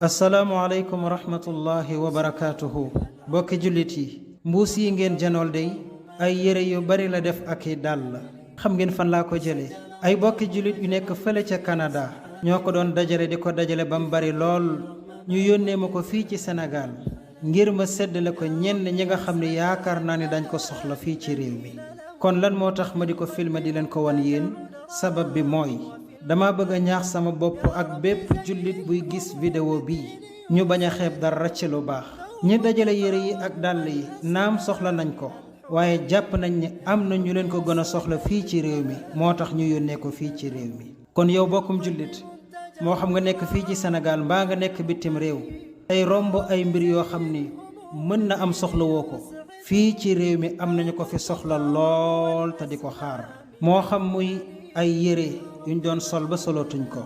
asalaamualeykum wa rahmatullahi wa barakaatuhu bokki jullit yi mbuus yi ngeen janool dey ay yére yu bari la def ak i dàll xam ngeen fan laa ko jële ay bokki jullit yu nekk fële ca Canada ñoo ko doon dajale di ko dajale ba mu bari lool ñu yónnee ma ko fii ci Sénégal ngir ma séddale ko ñenn ñi nga xam ne yaakaar naa ne dañ ko soxla fii ci réew mi kon lan moo tax ma di ko filmer di leen ko wan yéen sabab bi mooy dama bëgg a ñaax sama bopp ak bépp jullit buy gis vidéo bii ñu bañ a xeeb dara ci lu baax ñi dajale yére yi ak dàll yi naam soxla nañ ko waaye jàpp nañ ni am na ñu leen ko gën a soxla fii ci réew mi moo tax ñu yónnee ko fii ci réew mi kon yow bokkum jullit moo xam nga nekk fii ci Sénégal mbaa nga nekk bitim réew ay romb ay mbir yoo xam ni mën na am soxla woo ko fii ci réew mi am nañu ko fi soxla lool te di ko xaar moo xam muy ay yére yuñ doon sol ba solootuñ ko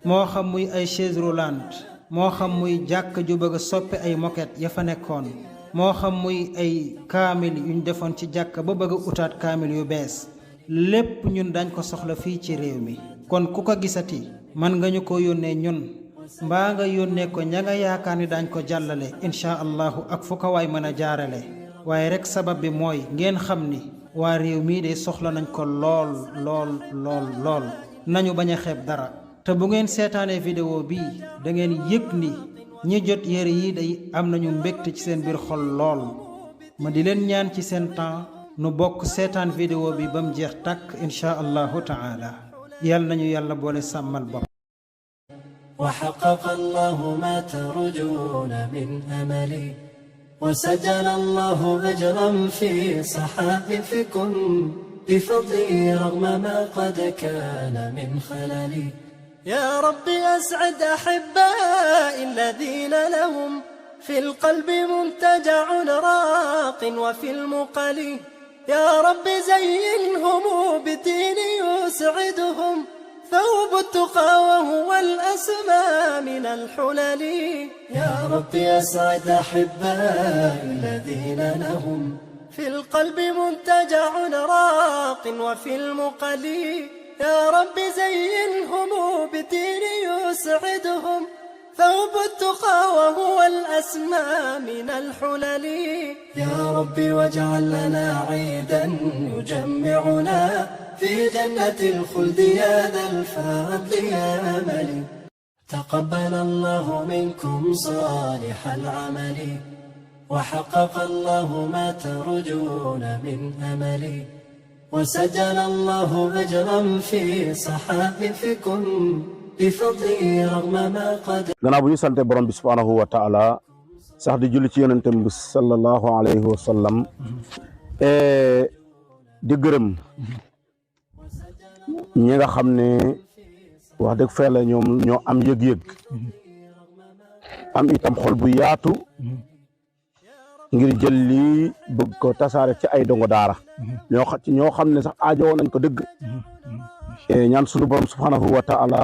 moo xam muy ay chaise roulante moo xam muy jàkk ju bëgg a soppi ay moquette ya fa nekkoon moo xam muy ay kaamil yuñ defoon ci jàkk ba bëgg a utaat kaamil yu bees lépp ñun dañ ko soxla fii ci réew mi kon ku ko gisati man nga ñu ko yónnee ñun mbaa nga yónnee ko ña nga yaakaar ni dañ ko jàllale incha allahu ak fu ko waay mën a jaarale waaye rek sabab bi mooy ngeen xam ni waa réew mii de soxla nañ ko lool lool nañu bañ a xeeb dara te bu ngeen seetaanee vidéo bii da ngeen yëg ni ñi jot yére yi day am nañu mbégte ci seen biir xol lool ma di leen ñaan ci seen temps nu bokk seetaan vidéo bi ba mu jeex tàkk insha allahu taala yal nañu yàlla boole sàmmal bopp وحقق الله ما ترجون من أملي وسجل الله أجرا في صحائفكم بفضلي رغم ما قد كان من خللي يا رب أسعد أحبائي الذين لهم في القلب منتجع راق وفي المقل يا رب زينهم بالدين يسعدهم ثوب التقى وهو الأسمى من الحلل يا رب أسعد أحبائي الذين لهم في القلب منتجع راق وفي المقل يا رب زينهم بالدين يسعدهم ثوب التقى وهو الأسمى من الحلل يا رب واجعل لنا عيدا يجمعنا في جنة الخلد يا ذا الفضل يا أمل تقبل الله منكم صالح العمل وحقق الله ما ترجون من أمل وسجل الله أجرا في صحائفكم بفضله رغم ما قد gannaaw bu ñu sante borom bi subhanahu wa taala sax di julli ci yonentem bi sallallahu alayhi wa sallam di gërëm ñi nga xam ne wax dëgg fa la ñoom ñoo am yëg-yëg am itam xol bu yaatu ngir jël lii bëgg ko tasaare ci ay dongo daara ñoo xam ne sax aajowoo nañ ko dëgg ñaan sunu borom subhanahu wa taala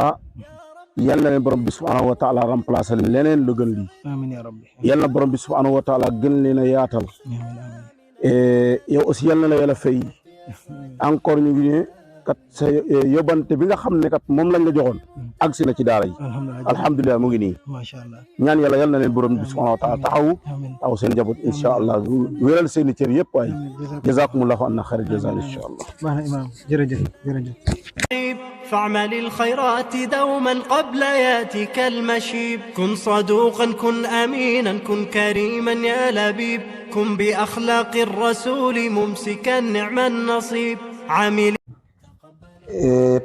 yal na leen borom bi subhanahu wa taala remplacer leneen lu gën lii amiin yaa rabbi yal na borom bi subhanahu wa taala gën leen a yaatal yow aussi yal na la yàlla fay encore ñu ngi ne kat sa yóbbante bi nga xam ne kat moom lañ la joxoon agsi na ci daara yi alhamdulilah mu ngi nii macha allah ñaan yàlla yal na leen borom bi subhanahu wa taala taxaw seen njaboot incha allah wéral seen i cër yëpp waaye jazakumullahu anna xayra jaza incha allah baax na imaam jërëjëf فاعمل الخيرات دوما قبل ياتك المشيب كن صدوقا كن أمينا كن كريما يا لبيب كن بأخلاق الرسول ممسكا نعم النصيب عامل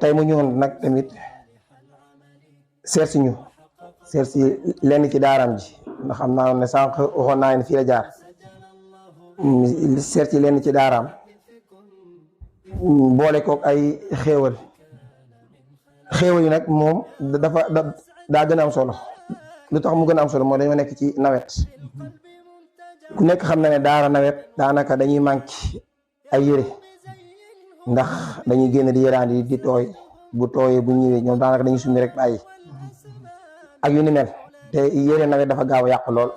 tey mu ñëwoon nag tamit seet si lenn ci daaram ji ndax xam naa ne sànq waxoon naa ne fii la jaar seet si lenn ci daaraam boole kook ay xéewal yi nag moom daa gën a am solo lu tax mu gën a am solo mooy dañoo nekk ci nawet ku nekk xam na ne daara nawet daanaka dañuy manqué ay yére ndax dañuy génn di yëraan di tooy bu tooyee bu ñëwee ñoom daanaka dañuy summi rek bàyyi ak yu ni mel te yére nawet dafa gaaw a yàqu lool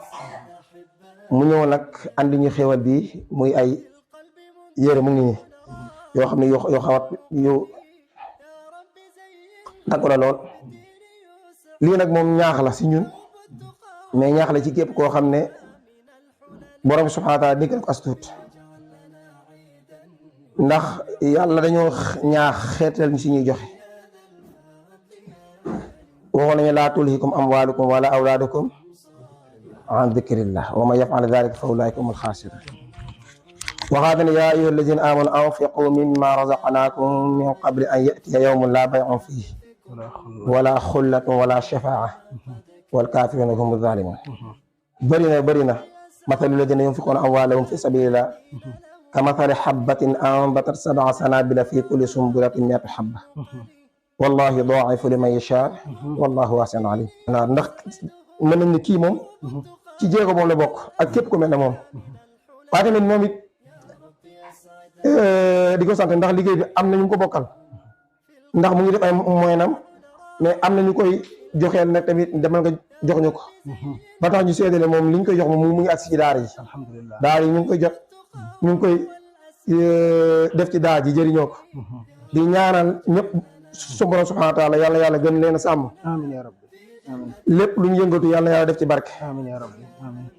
mu ñëw nag andi ñu xéwal bi muy ay yére mu ngi nii yoo xam ne yoo xawat yu takku la lool lii nag moom ñaax la si ñun mais ñaax la ci képp koo xam ne borom subhaanahu wa taala dikkal ko astuut ndax yàlla dañoo ñaax xeetal ñu si ñuy joxe waxoon nañu laa tulhikum amwaalukum wala awlaadukum an dikrillah wa man yaf'al dhalika fa ulaa'ika humul xaasiruun waxaat ne yaa ayyuha alladina amanu anfiqu mimma razaqnaakum min qabli an ya'tiya yawmun laa bay'un fiihi wala xullatun wala shafaa'a wal kaafiruuna humu zaalimuun bëri na mathalu alladina yunfiquuna amwaalahum fi sabilillah kamathali habbatin anbatat sab'a sanaabila fi kulli sunbulatin mi'atu habba wallaahu yudaa'ifu liman yashaa wallaahu waasi'un aliim. ndax mën nañ ne kii moom ci jéego moom la bokk ak képp ku mel ne moom waaye tamit moom it di ko sant ndax liggéey bi am na ñu ko bokkal ndax mu ngi def ay moyenam mais am na ñu koy joxeel nag tamit demal nga jox ñu ko ba tax ñu seedale moom li ñu koy jox moom mu ngi agsi ci daara yi daara yi ñu ngi koy jot ñu ngi koy def ci daara ji jëriñoo ko di ñaanal ñëpp su borom subhanahu wa taala yàlla gën leen a sàmm amiin yaa rabbi amiin lépp lu ñu yëngatu yàlla def ci barke amiin yaa rabbi amiin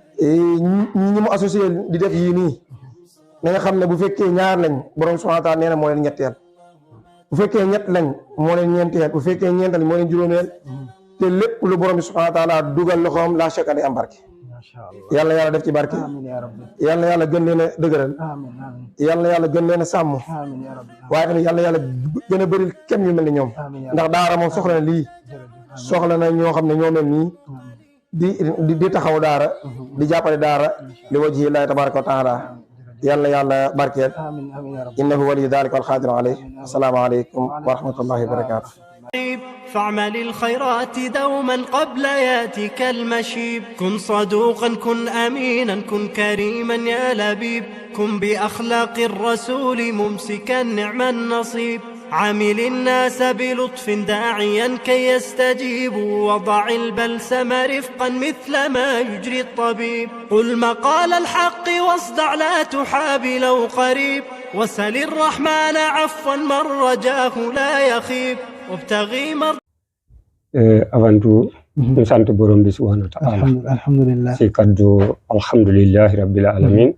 ñi mu associé di def yii nii na nga xam ne bu fekkee ñaar lañ borom subhanahu wa taala nee na moo leen ñetteel bu fekkee ñett lañ moo leen ñeenteel bu fekkee ñeent lañ moo leen juróomeel te lépp lu borom bi subhanahu wa taala dugal loxoom la chaque année am barke yàlla def ci barke yàlla gën leen a dëgëral yàlla gën leen a sàmm waaye tamit yàlla gën a bëril kenn ñu mel ni ñoom ndax daara moom soxla na lii soxla na ñoo xam ne ñoo mel nii di taxaw daara di jàppale daara li wajhi llahi tabaraka wa taala yàlla barkeel innahu waliyu dhalika wal qadiru alayh assalaamu aleykum wa rahmatullahi wa barakatuh فاعمل الخيرات دوما قبل ياتك المشيب كن صدوقا كن أمينا كن كريما يا لبيب كن بأخلاق الرسول ممسكا نعم النصيب عامل الناس بلطف داعيا كي يستجيبوا وضع البلسم رفقا مثل ما يجري الطبيب قل مقال الحق واصدع لا تحابي لو قريب وسل الرحمن عفوا من رجاه لا يخيب وابتغي avant tout ñu sant borom bi subhanahu wa ta'ala alhamdulillah si kaddu alhamdulillahi rabbil alamin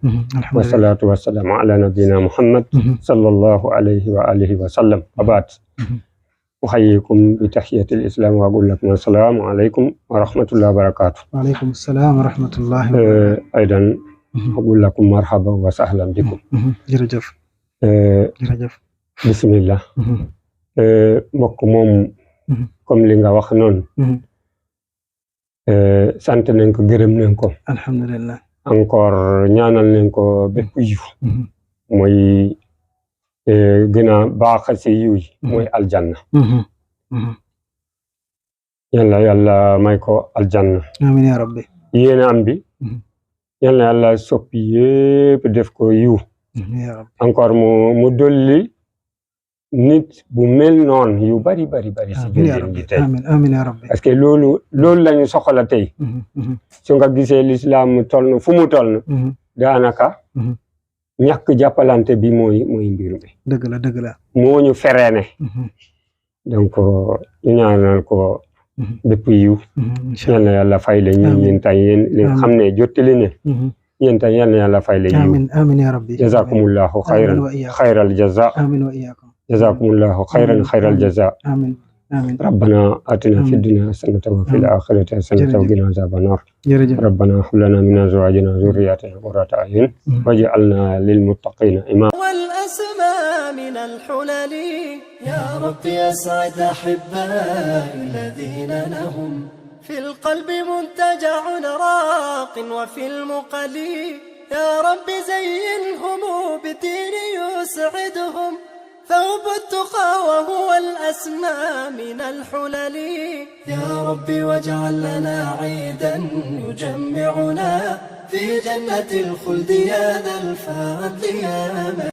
wa salatu wa salamu ala nabiyyina muhammad sallallahu alayhi wa alihi wa sallam abad uhayyikum bi tahiyatil islam wa aqul lakum assalamu alaykum wa rahmatullahi wa barakatuh wa alaykum assalam wa rahmatullahi wa barakatuh aydan aqul lakum marhaban wa sahlan bikum jërëjëf bismillah mbokk moom comme li nga wax noonu sant nañ ko gërëm nañ ko alhamdulillah encore ñaanal nañ ko bépp yiw mooy gën a baax si yiw yi mooy aljanna yàlla may ko aljanna amiin yaa rabbi yéena am bi yàlla soppi yépp def ko yiw encore mu dolli nit bu mel noonu yu bari si biir bi tey amiin yaa rabbi parce que loolu lañu soxla tey su nga gisee l'islam toll na fu mu toll na daanaka ñàkk jàppalante bi mooy mbir mi dëgg la moo ñu fereene donc ñu ñaanal ko bépp yiw yal na yàlla fay la ñu yéen tay yéen li nga xam ne jottali ne yéen tay yal na yàlla fay la yiw amiin yaa rabbi jazakumullahu xayral jaza amiin wa iyyakum jazakumullahu xayral jaza amiin ربنا آتنا في الدنيا حسنة وفي الآخرة حسنة وقنا عذاب النار ربنا هب لنا من أزواجنا وذرياتنا قرة أعين واجعلنا للمتقين إماما والأسماء من الحلل يا رب يسعد أحبائي الذين لهم في القلب منتجع راق وفي المقل يا رب زينهم بدين يسعدهم ثوب التقى وهو الأسمى من الحلل يا رب واجعل لنا عيدا يجمعنا في جنة الخلد يا ذا الفضل يا من